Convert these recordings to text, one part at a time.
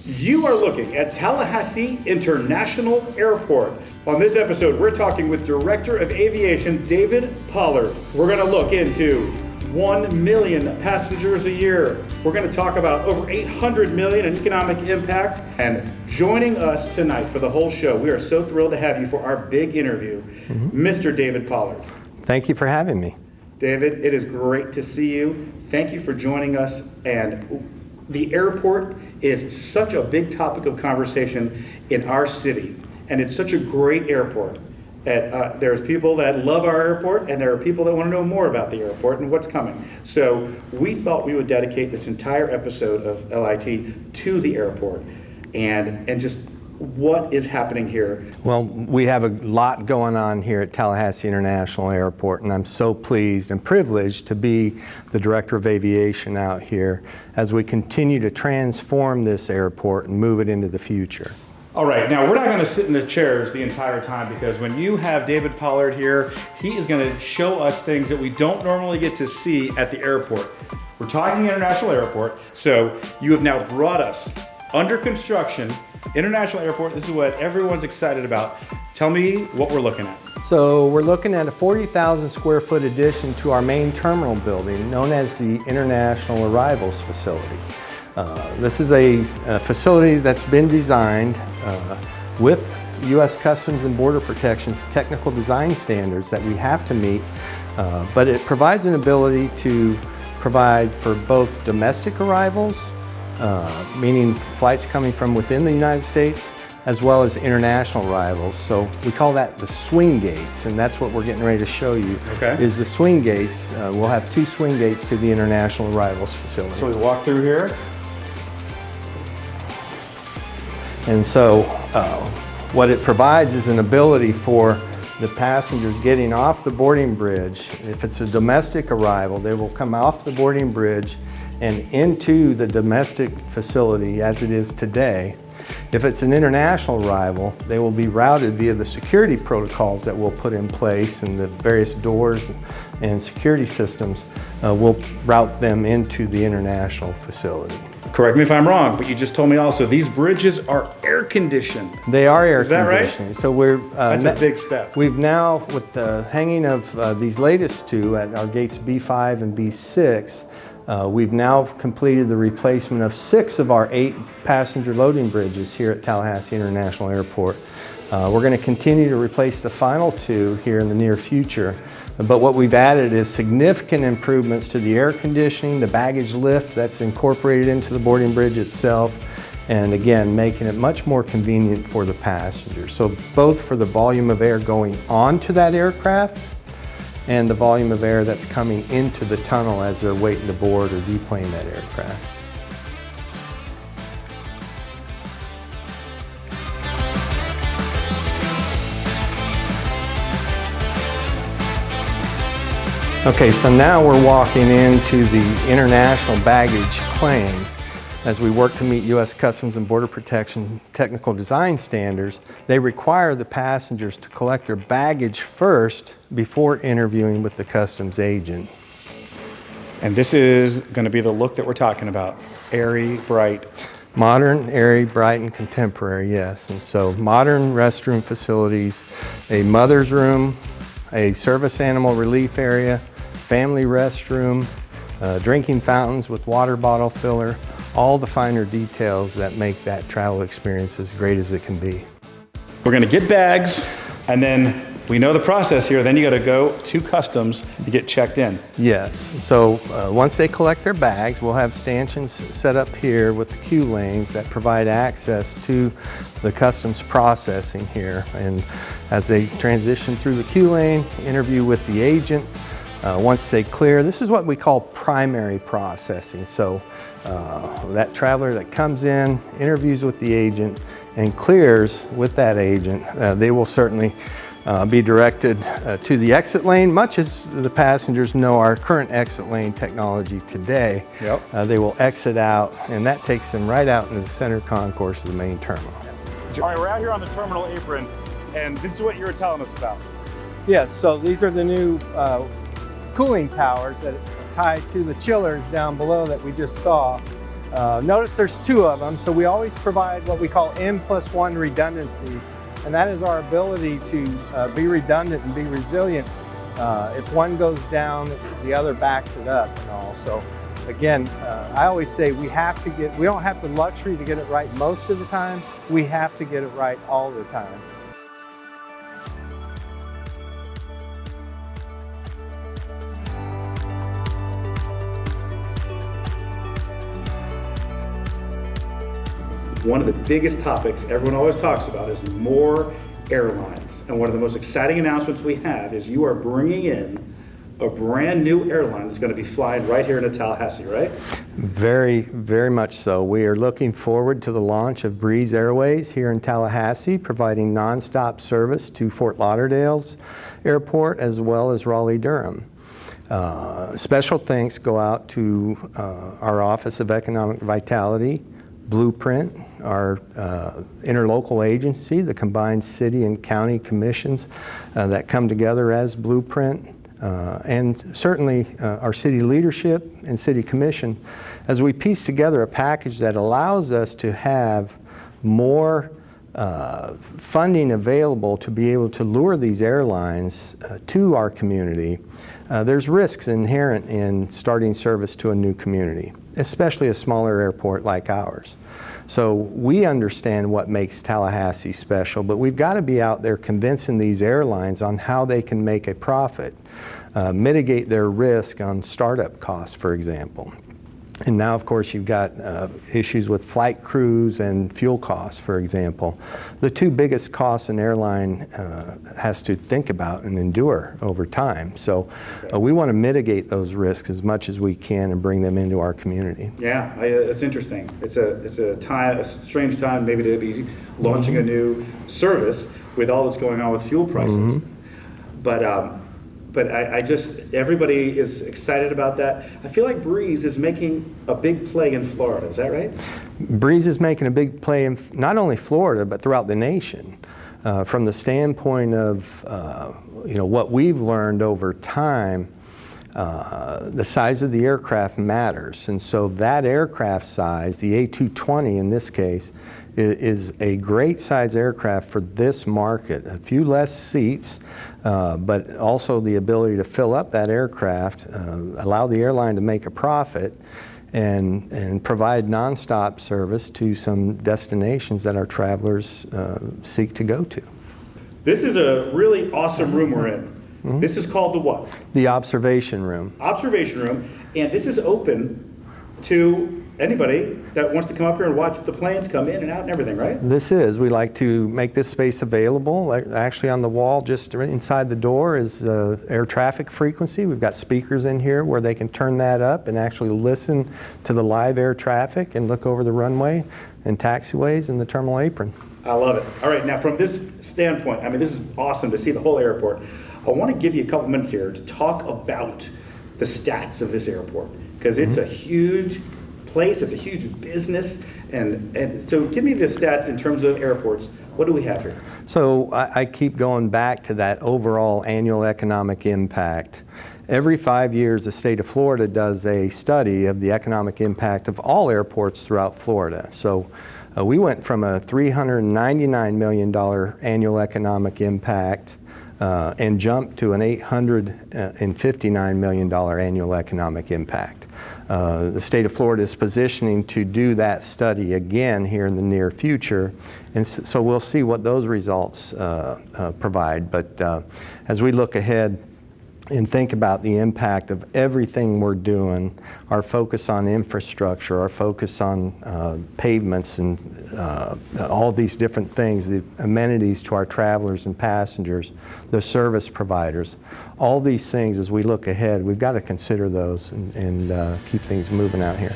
You are looking at Tallahassee International Airport. On this episode, we're talking with Director of Aviation, David Pollard. We're going to look into 1 million passengers a year. We're going to talk about over 800 million in economic impact. And joining us tonight for the whole show, we are so thrilled to have you for our big interview, Mr. David Pollard. Thank you for having me. David, it is great to see you. Thank you for joining us. And the airport is such a big topic of conversation in our city, and it's such a great airport. There's people that love our airport, and there are people that want to know more about the airport and what's coming. So we thought we would dedicate this entire episode of LIT to the airport and just what is happening here. Well, we have a lot going on here at Tallahassee International Airport, and I'm so pleased and privileged to be the Director of Aviation out here as we continue to transform this airport and move it into the future. All right, now we're not going to sit in the chairs the entire time, because when you have David Pollard here, he is going to show us things that we don't normally get to see at the airport. We're talking International Airport, so you have now brought us under construction International Airport. This is what everyone's excited about. Tell me what we're looking at. So we're looking at a 40,000 square foot addition to our main terminal building known as the International Arrivals Facility. This is a facility that's been designed with U.S. Customs and Border Protection's technical design standards that we have to meet, but it provides an ability to provide for both domestic arrivals, meaning flights coming from within the United States, as well as international arrivals. So we call that the swing gates, and that's what we're getting ready to show you. Okay. Is the swing gates. We'll have 2 swing gates to the International Arrivals Facility. So we walk through here. And so what it provides is an ability for the passengers getting off the boarding bridge. If it's a domestic arrival, they will come off the boarding bridge and into the domestic facility as it is today. If it's an international arrival, they will be routed via the security protocols that we'll put in place, and the various doors and security systems will route them into the international facility. Correct me if I'm wrong, but you just told me also these bridges are air conditioned. They are air conditioned. conditioning. Right? So we're that's a big step. We've now, with the hanging of these latest 2 at our gates B5 and B6, we've now completed the replacement of 6 of our 8 passenger loading bridges here at Tallahassee International Airport. We're going to continue to replace the final 2 here in the near future. But what we've added is significant improvements to the air conditioning, the baggage lift that's incorporated into the boarding bridge itself, and again, making it much more convenient for the passengers. So both for the volume of air going onto that aircraft and the volume of air that's coming into the tunnel as they're waiting to board or deplane that aircraft. Okay, so now we're walking into the international baggage claim. As we work to meet U.S. Customs and Border Protection technical design standards, they require the passengers to collect their baggage first before interviewing with the customs agent. And this is going to be the look that we're talking about. Airy, bright. Modern, airy, bright, and contemporary, yes. And so modern restroom facilities, a mother's room, a service animal relief area, family restroom, drinking fountains with water bottle filler, all the finer details that make that travel experience as great as it can be. We're going to get bags, and then we know the process here. Then you got to go to customs to get checked in. Yes. So once they collect their bags, we'll have stanchions set up here with the queue lanes that provide access to the customs processing here. And as they transition through the queue lane, interview with the agent. Once they clear, this is what we call primary processing. So that traveler that comes in, interviews with the agent, and clears with that agent, they will certainly be directed to the exit lane, much as the passengers know our current exit lane technology today. Yep. They will exit out, and that takes them right out into the center concourse of the main terminal. All right, we're out here on the terminal apron, and this is what you were telling us about. Yes, so these are the new cooling towers that tie to the chillers down below that we just saw. Notice there's two of them, so we always provide what we call M+1 redundancy, and that is our ability to be redundant and be resilient. If one goes down, the other backs it up and all. So again, I always say we don't have the luxury to get it right most of the time, we have to get it right all the time. One of the biggest topics everyone always talks about is more airlines. And one of the most exciting announcements we have is you are bringing in a brand new airline that's going to be flying right here into Tallahassee, right? Very, very much so. We are looking forward to the launch of Breeze Airways here in Tallahassee, providing nonstop service to Fort Lauderdale's airport as well as Raleigh-Durham. Special thanks go out to our Office of Economic Vitality, Blueprint, our interlocal agency, the combined city and county commissions that come together as Blueprint, and certainly our city leadership and city commission, as we piece together a package that allows us to have more funding available to be able to lure these airlines to our community. There's risks inherent in starting service to a new community, especially a smaller airport like ours. So we understand what makes Tallahassee special, but we've got to be out there convincing these airlines on how they can make a profit, mitigate their risk on startup costs, for example. And now, of course, you've got issues with flight crews and fuel costs, for example. The two biggest costs an airline has to think about and endure over time. So we want to mitigate those risks as much as we can and bring them into our community. Yeah, it's interesting. It's a strange time maybe to be launching a new service with all that's going on with fuel prices. But I just, everybody is excited about that. I feel like Breeze is making a big play in Florida, is that right? Breeze is making a big play in not only Florida, but throughout the nation. From the standpoint of what we've learned over time, the size of the aircraft matters. And so that aircraft size, the A220 in this case, is a great size aircraft for this market. A few less seats, but also the ability to fill up that aircraft, allow the airline to make a profit, and provide nonstop service to some destinations that our travelers seek to go to. This is a really awesome room we're in. This is called the what? The observation room. Observation room, and this is open to anybody that wants to come up here and watch the planes come in and out and everything, right? This is. We like to make this space available. Actually on the wall just inside the door is air traffic frequency. We've got speakers in here where they can turn that up and actually listen to the live air traffic and look over the runway and taxiways and the terminal apron. I love it. All right, now from this standpoint, I mean, this is awesome to see the whole airport. I want to give you a couple minutes here to talk about the stats of this airport, because it's a huge place, it's a huge business, and so give me the stats in terms of airports. What do we have here? So I keep going back to that overall annual economic impact. Every 5 years, the state of Florida does a study of the economic impact of all airports throughout Florida. So we went from a $399 million annual economic impact and jumped to an $859 million annual economic impact. The state of Florida is positioning to do that study again here in the near future, and so we'll see what those results provide. But as we look ahead and think about the impact of everything we're doing, our focus on infrastructure, our focus on pavements and all these different things, the amenities to our travelers and passengers, the service providers, all these things as we look ahead, we've got to consider those and keep things moving out here.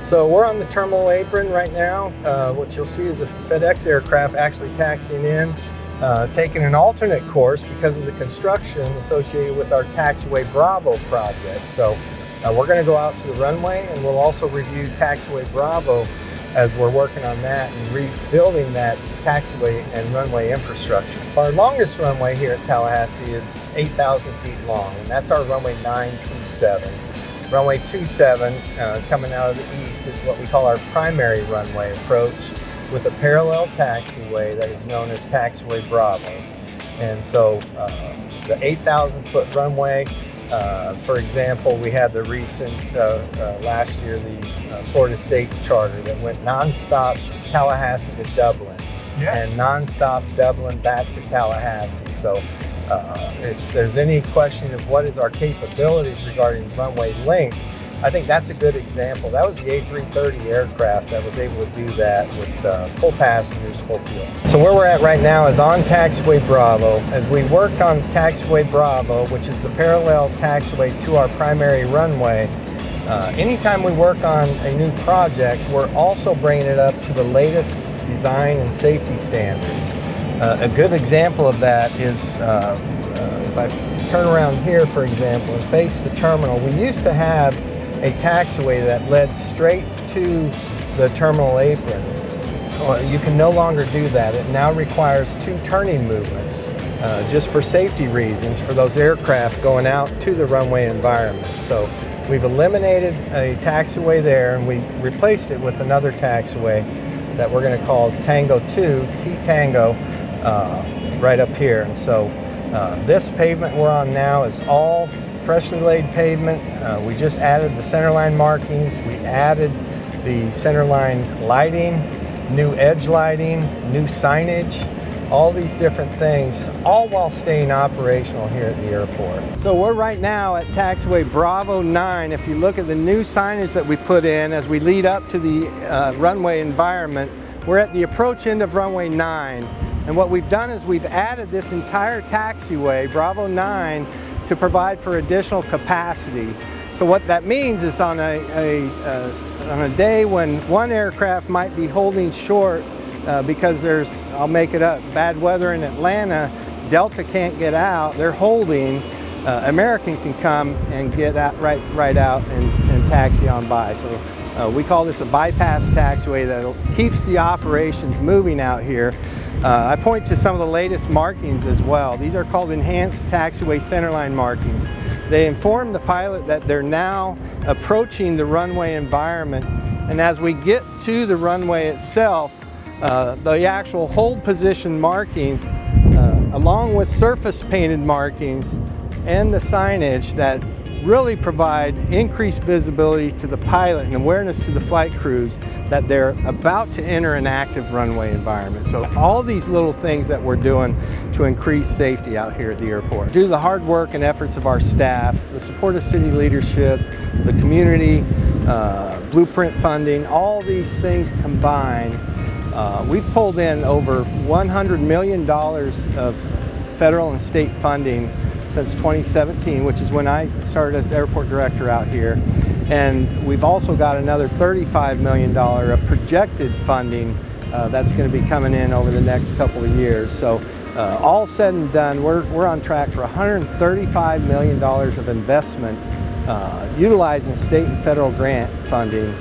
So we're on the terminal apron right now. What you'll see is a FedEx aircraft actually taxiing in, taking an alternate course because of the construction associated with our Taxiway Bravo project. So we're going to go out to the runway, and we'll also review Taxiway Bravo as we're working on that and rebuilding that taxiway and runway infrastructure. Our longest runway here at Tallahassee is 8,000 feet long, and that's our runway 927. Runway 27, coming out of the east, is what we call our primary runway approach, with a parallel taxiway that is known as Taxiway Bravo. And so the 8,000 foot runway, for example, we had the recent, last year, the Florida State Charter that went nonstop Tallahassee to Dublin. Yes. And nonstop Dublin back to Tallahassee. So if there's any question of what is our capabilities regarding runway length, I think that's a good example. That was the A330 aircraft that was able to do that with full passengers, full fuel. So where we're at right now is on Taxiway Bravo. As we work on Taxiway Bravo, which is the parallel taxiway to our primary runway, anytime we work on a new project, we're also bringing it up to the latest design and safety standards. A good example of that is, if I turn around here, for example, and face the terminal, we used to have a taxiway that led straight to the terminal apron. Well, you can no longer do that. It now requires 2 turning movements, just for safety reasons for those aircraft going out to the runway environment. So we've eliminated a taxiway there, and we replaced it with another taxiway that we're going to call Tango 2, T-Tango, right up here. And so this pavement we're on now is all freshly laid pavement. We just added the centerline markings. We added the centerline lighting, new edge lighting, new signage, all these different things, all while staying operational here at the airport. So we're right now at Taxiway Bravo 9. If you look at the new signage that we put in as we lead up to the runway environment, we're at the approach end of runway 9. And what we've done is we've added this entire taxiway, Bravo 9, to provide for additional capacity. So what that means is on a day when one aircraft might be holding short because there's, I'll make it up, bad weather in Atlanta, Delta can't get out, they're holding, American can come and get out, right out and taxi on by. So we call this a bypass taxiway that keeps the operations moving out here. I point to some of the latest markings as well. These are called enhanced taxiway centerline markings. They inform the pilot that they're now approaching the runway environment, and as we get to the runway itself, the actual hold position markings, along with surface painted markings and the signage that really provide increased visibility to the pilot and awareness to the flight crews that they're about to enter an active runway environment. So all these little things that we're doing to increase safety out here at the airport. Due to the hard work and efforts of our staff, the support of city leadership, the community, blueprint funding, all these things combined, we've pulled in over $100 million of federal and state funding since 2017, which is when I started as airport director out here. And we've also got another $35 million of projected funding that's going to be coming in over the next couple of years. So all said and done, we're on track for $135 million of investment utilizing state and federal grant funding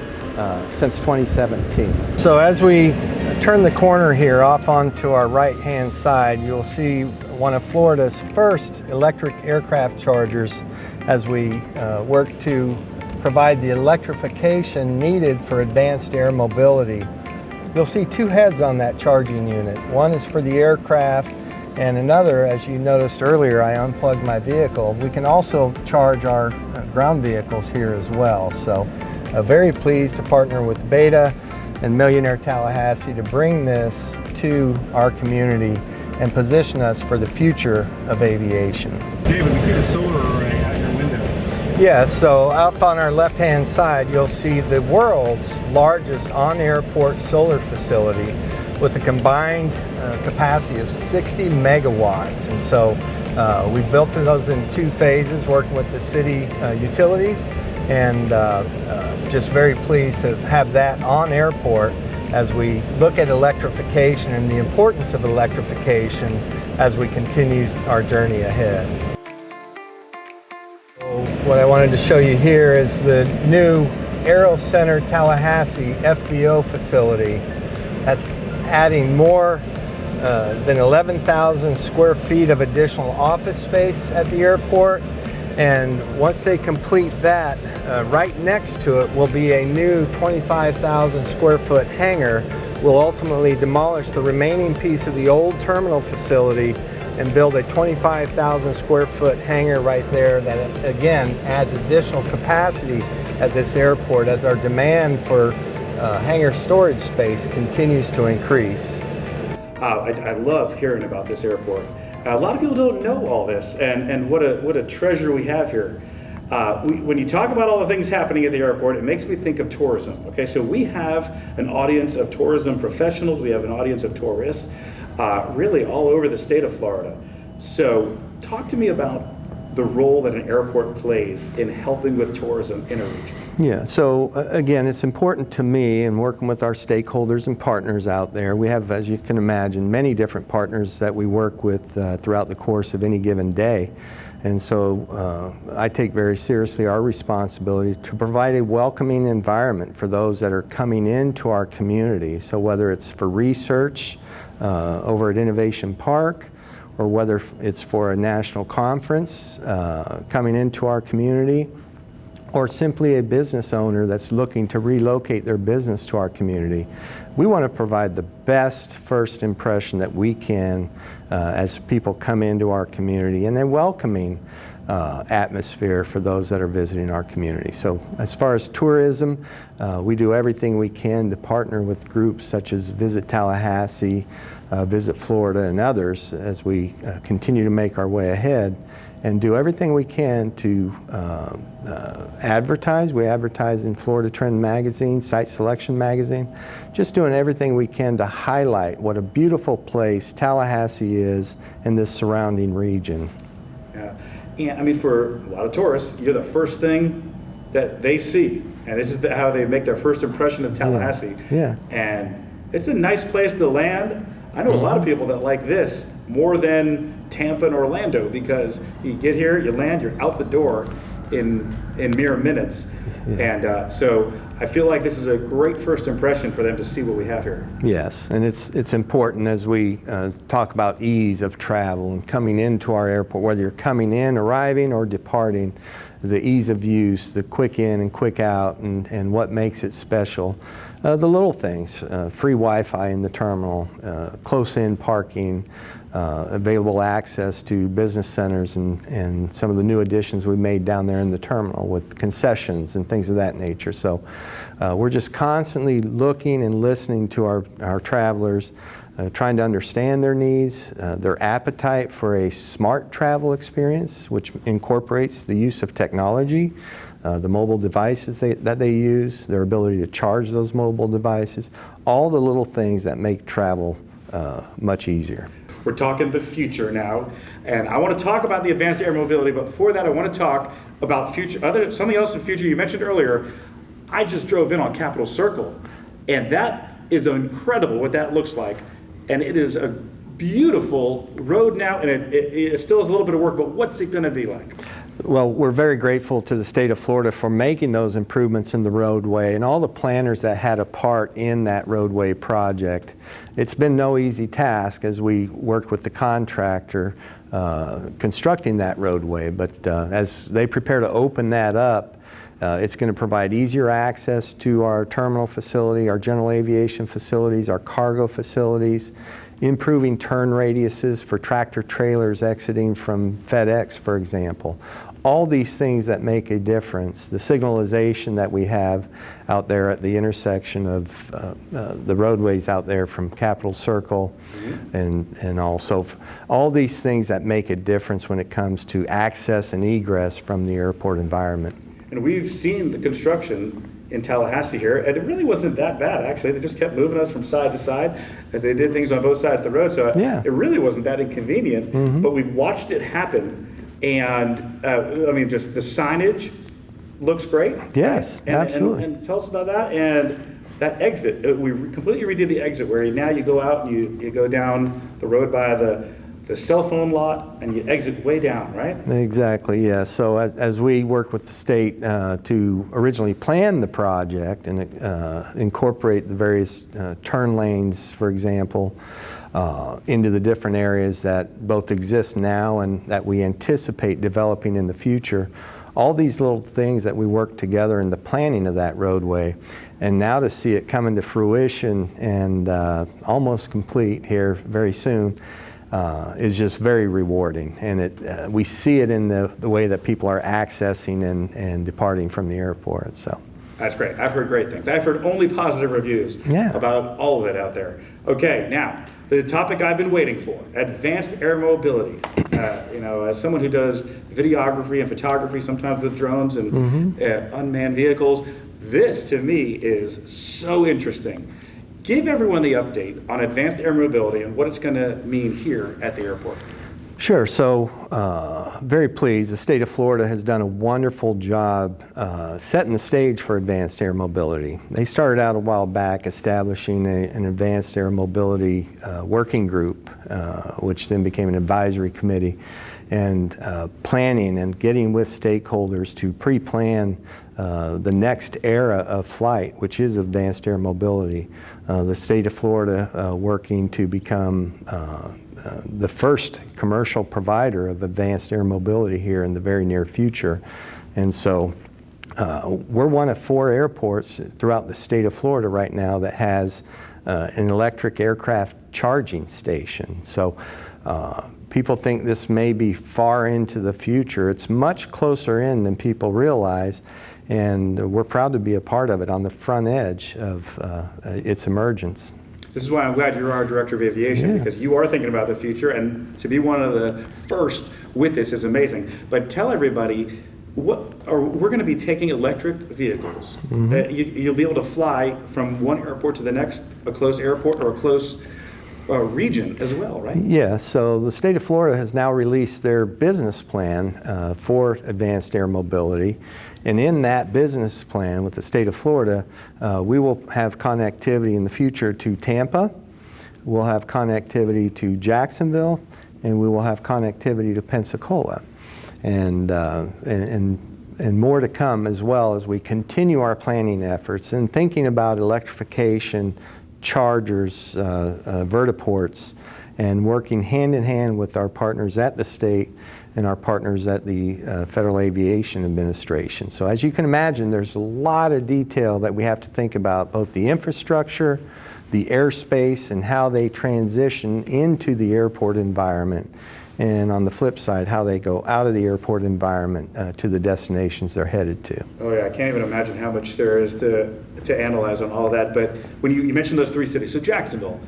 since 2017. So as we turn the corner here off onto our right-hand side, you'll see one of Florida's first electric aircraft chargers as we work to provide the electrification needed for advanced air mobility. You'll see 2 heads on that charging unit. One is for the aircraft, and another, as you noticed earlier, I unplugged my vehicle. We can also charge our ground vehicles here as well. So very pleased to partner with Beta and Millionaire Tallahassee to bring this to our community and position us for the future of aviation. David, we see the solar array out your window. Yeah, so up on our left-hand side, you'll see the world's largest on-airport solar facility with a combined capacity of 60 megawatts. And so we've built those in 2 phases, working with the city utilities, and just very pleased to have that on airport as we look at electrification and the importance of electrification as we continue our journey ahead. So what I wanted to show you here is the new Aero Center Tallahassee FBO facility. That's adding more than 11,000 square feet of additional office space at the airport. And once they complete that, right next to it will be a new 25,000 square foot hangar. We'll ultimately demolish the remaining piece of the old terminal facility and build a 25,000 square foot hangar right there that again adds additional capacity at this airport as our demand for hangar storage space continues to increase. I love hearing about this airport. A lot of people don't know all this, and what a treasure we have here. When you talk about all the things happening at the airport, it makes me think of tourism. Okay, so we have an audience of tourism professionals, we have an audience of tourists, really all over the state of Florida. So talk to me about the role that an airport plays in helping with tourism in a region. Yeah, so again, it's important to me in working with our stakeholders and partners out there. We have, as you can imagine, many different partners that we work with throughout the course of any given day. And so I take very seriously our responsibility to provide a welcoming environment for those that are coming into our community. So whether it's for research over at Innovation Park, or whether it's for a national conference coming into our community, or simply a business owner that's looking to relocate their business to our community. We want to provide the best first impression that we can as people come into our community, and a welcoming atmosphere for those that are visiting our community. So as far as tourism, we do everything we can to partner with groups such as Visit Tallahassee, Visit Florida, and others as we continue to make our way ahead, and do everything we can to advertise. We advertise in Florida Trend Magazine, Site Selection Magazine, just doing everything we can to highlight what a beautiful place Tallahassee is in this surrounding region. Yeah, and I mean, for a lot of tourists, you're the first thing that they see, and this is how they make their first impression of Tallahassee. Yeah. And it's a nice place to land. I know a lot of people that like this more than Tampa and Orlando, because you get here, you land, you're out the door in mere minutes. Yeah. And so I feel like this is a great first impression for them to see what we have here. Yes, and it's important as we talk about ease of travel and coming into our airport, whether you're coming in, arriving, or departing, the ease of use, the quick in and quick out, and what makes it special. The little things, free Wi-Fi in the terminal, close-in parking, available access to business centers, and some of the new additions we made down there in the terminal with concessions and things of that nature. So we're just constantly looking and listening to our travelers, trying to understand their needs, their appetite for a smart travel experience, which incorporates the use of technology, the mobile devices that they use, their ability to charge those mobile devices, all the little things that make travel much easier. We're talking the future now, and I want to talk about the advanced air mobility, but before that I want to talk about something else in the future. You mentioned earlier, I just drove in on Capitol Circle, and that is incredible what that looks like, and it is a beautiful road now, and it still has a little bit of work, but what's it going to be like? Well, we're very grateful to the state of Florida for making those improvements in the roadway and all the planners that had a part in that roadway project. It's been no easy task as we worked with the contractor constructing that roadway, but as they prepare to open that up, it's going to provide easier access to our terminal facility, our general aviation facilities, our cargo facilities, improving turn radiuses for tractor trailers exiting from FedEx, for example. All these things that make a difference. The signalization that we have out there at the intersection of the roadways out there from Capitol Circle, and also all these things that make a difference when it comes to access and egress from the airport environment. And we've seen the construction in Tallahassee here, and it really wasn't that bad, actually. They just kept moving us from side to side as they did things on both sides of the road, so yeah. It really wasn't that inconvenient, but we've watched it happen, and I mean, just the signage looks great. Yes, absolutely. And tell us about that, and that exit. We completely redid the exit, where now you go out and you go down the road by the the cell phone lot, and you exit way down, right? Exactly, yeah. So as we worked with the state to originally plan the project and incorporate the various turn lanes, for example, into the different areas that both exist now and that we anticipate developing in the future, all these little things that we work together in the planning of that roadway, and now to see it come into fruition and almost complete here very soon is just very rewarding. And we see it in the way that people are accessing and departing from the airport. So That's great. I've heard great things. I've heard only positive reviews about all of it out there. Okay, now, the topic I've been waiting for, advanced air mobility. As someone who does videography and photography, sometimes with drones and unmanned vehicles, this to me is so interesting. Give everyone the update on advanced air mobility and what it's going to mean here at the airport. Sure. So very pleased. The state of Florida has done a wonderful job setting the stage for advanced air mobility. They started out a while back establishing an advanced air mobility working group, which then became an advisory committee, and planning and getting with stakeholders to pre-plan the next era of flight, which is advanced air mobility. The state of Florida working to become the first commercial provider of advanced air mobility here in the very near future. And so we're one of 4 airports throughout the state of Florida right now that has an electric aircraft charging station. So people think this may be far into the future. It's much closer in than people realize, and we're proud to be a part of it on the front edge of its emergence. This is why I'm glad you're our director of aviation, because you are thinking about the future, and to be one of the first with this is amazing. But tell everybody, we're going to be taking electric vehicles. You'll be able to fly from one airport to the next, a close airport or a close region as well, right? Yeah, so the state of Florida has now released their business plan for advanced air mobility. And in that business plan with the state of Florida, we will have connectivity in the future to Tampa, we'll have connectivity to Jacksonville, and we will have connectivity to Pensacola. And more to come as well as we continue our planning efforts and thinking about electrification, chargers, vertiports, and working hand in hand with our partners at the state and our partners at the Federal Aviation Administration. So as you can imagine, there's a lot of detail that we have to think about, both the infrastructure, the airspace, and how they transition into the airport environment. And on the flip side, how they go out of the airport environment to the destinations they're headed to. Oh yeah, I can't even imagine how much there is to analyze on all that. But when you mentioned those 3 cities, so Jacksonville,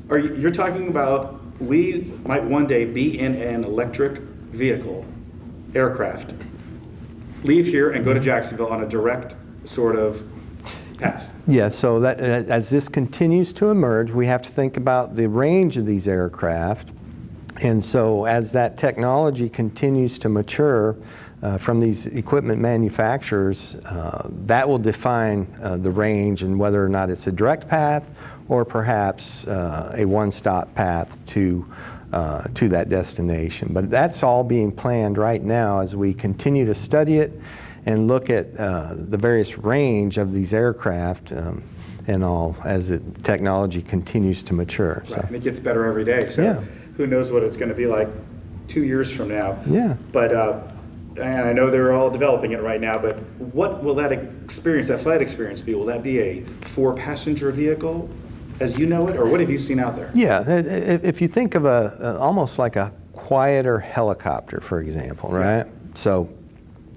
you're talking about we might one day be in an electric vehicle, aircraft, leave here and go to Jacksonville on a direct sort of path. Yeah, so that as this continues to emerge, we have to think about the range of these aircraft. And so as that technology continues to mature from these equipment manufacturers, that will define the range and whether or not it's a direct path or perhaps a one-stop path to that destination. But that's all being planned right now as we continue to study it and look at the various range of these aircraft and all as the technology continues to mature. Right, and it gets better every day. So who knows what it's going to be like 2 years from now. Yeah. But and I know they're all developing it right now, but what will that experience, that flight experience be? Will that be a 4-passenger vehicle as you know it, or what have you seen out there? Yeah, if you think of almost like a quieter helicopter, for example, right? So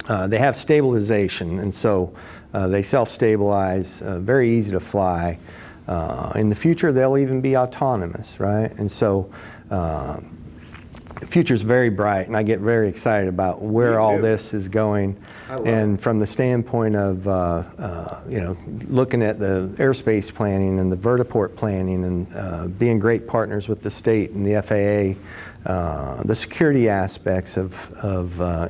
they have stabilization, and so they self-stabilize, very easy to fly. In the future, they'll even be autonomous, right? And so the future's very bright, and I get very excited about where all this is going. And from the standpoint of looking at the airspace planning and the vertiport planning and being great partners with the state and the FAA, the security aspects of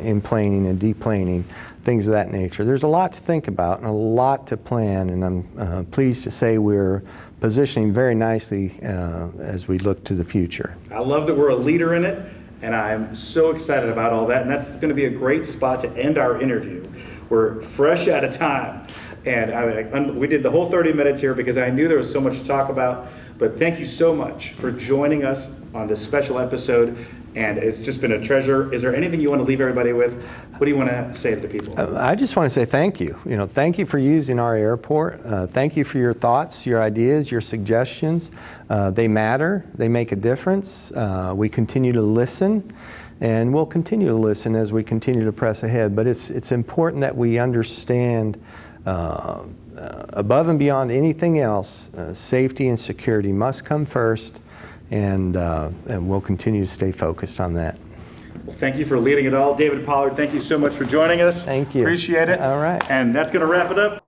enplaning and deplaning, things of that nature. There's a lot to think about and a lot to plan, and I'm pleased to say we're positioning very nicely as we look to the future. I love that we're a leader in it, and I'm so excited about all that. And that's going to be a great spot to end our interview. We're fresh out of time, and we did the whole 30 minutes here because I knew there was so much to talk about. But thank you so much for joining us on this special episode, and it's just been a treasure. Is there anything you want to leave everybody with? What do you want to say to the people? I just want to say thank you. Thank you for using our airport. Thank you for your thoughts, your ideas, your suggestions. They matter. They make a difference. We continue to listen, and we'll continue to listen as we continue to press ahead. But it's important that we understand above and beyond anything else, safety and security must come first, and we'll continue to stay focused on that. Well, thank you for leading it all. David Pollard, thank you so much for joining us. Thank you. Appreciate it. All right. And that's going to wrap it up.